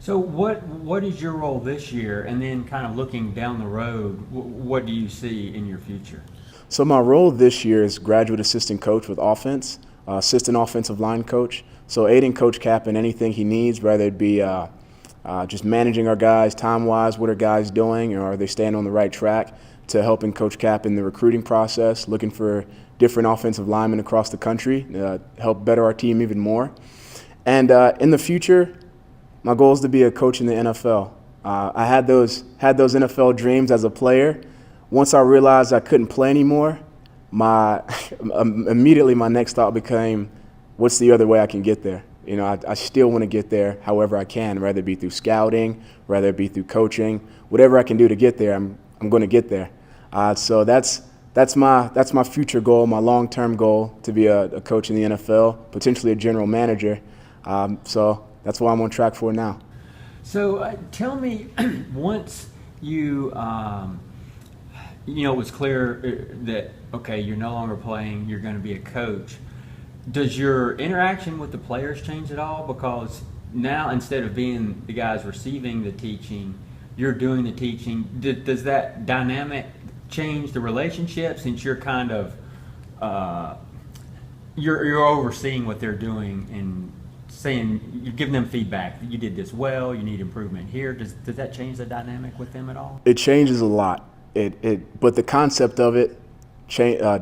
So what is your role this year, and then kind of looking down the road, what do you see in your future? So my role this year is graduate assistant coach with offense, assistant offensive line coach. So aiding Coach Cap in anything he needs, whether it be just managing our guys time-wise, what are guys doing, or are they staying on the right track, to helping Coach Cap in the recruiting process, looking for different offensive linemen across the country, help better our team even more. And in the future, my goal is to be a coach in the NFL. I had those NFL dreams as a player. Once I realized I couldn't play anymore, immediately my next thought became, what's the other way I can get there? You know, I still want to get there however I can, whether it be through scouting, whether it be through coaching, whatever I can do to get there, I'm going to get there. So that's my future goal, my long-term goal, to be a coach in the NFL, potentially a general manager. So that's what I'm on track for now. So tell me, once you it was clear that, okay, you're no longer playing, you're going to be a coach. Does your interaction with the players change at all? Because now, instead of being the guys receiving the teaching, you're doing the teaching. Does that dynamic change the relationship, since you're kind of you're overseeing what they're doing and saying, you're giving them feedback, you did this well, you need improvement here? Does that change the dynamic with them at all? It changes a lot. But the concept of it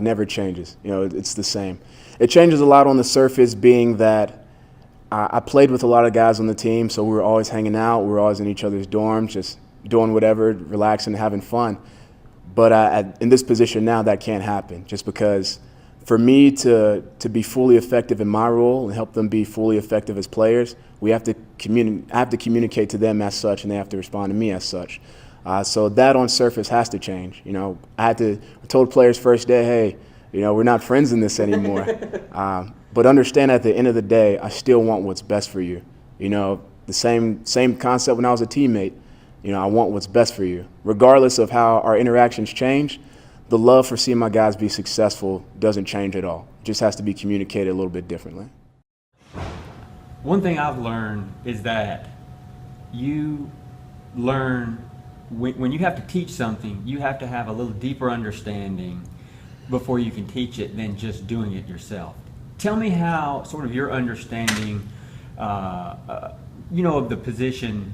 never changes. You know, it's the same. It changes a lot on the surface, being that I played with a lot of guys on the team, so we were always hanging out. We were always in each other's dorms, just doing whatever, relaxing, having fun. But in this position now, that can't happen, just because for me to be fully effective in my role and help them be fully effective as players, I have to communicate to them as such, and they have to respond to me as such. So that on surface has to change. You know, I told players first day, hey, we're not friends in this anymore. But understand, at the end of the day, I still want what's best for you. You know, the same concept when I was a teammate. I want what's best for you. Regardless of how our interactions change, the love for seeing my guys be successful doesn't change at all. It just has to be communicated a little bit differently. One thing I've learned is that you learn, when you have to teach something, you have to have a little deeper understanding before you can teach it than just doing it yourself. Tell me how sort of your understanding, of the position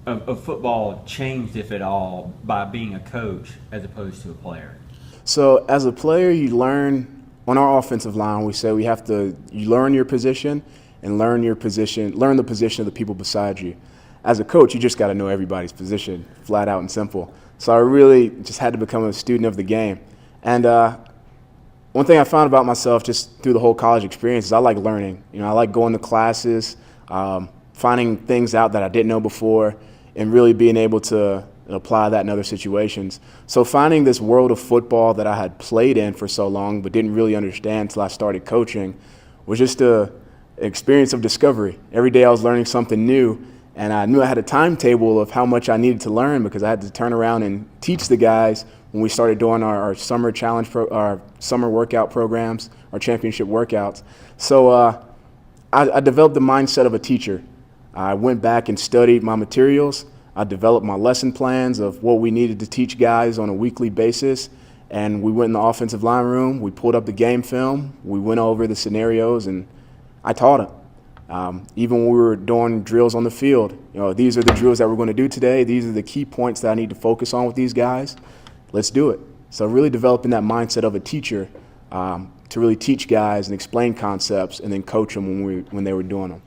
of football changed, if at all, by being a coach as opposed to a player. So as a player, you learn, on our offensive line, we say you learn your position and learn the position of the people beside you. As a coach, you just got to know everybody's position, flat out and simple. So I really just had to become a student of the game. And one thing I found about myself just through the whole college experience is I like learning. I like going to classes, finding things out that I didn't know before, and really being able to apply that in other situations. So finding this world of football that I had played in for so long but didn't really understand until I started coaching was just an experience of discovery. Every day I was learning something new. And I knew I had a timetable of how much I needed to learn, because I had to turn around and teach the guys when we started doing our summer challenge, our summer workout programs, our championship workouts. So I developed the mindset of a teacher. I went back and studied my materials. I developed my lesson plans of what we needed to teach guys on a weekly basis. And we went in the offensive line room. We pulled up the game film. We went over the scenarios, and I taught them. Even when we were doing drills on the field, these are the drills that we're going to do today. These are the key points that I need to focus on with these guys. Let's do it. So really developing that mindset of a teacher to really teach guys and explain concepts and then coach them when they were doing them.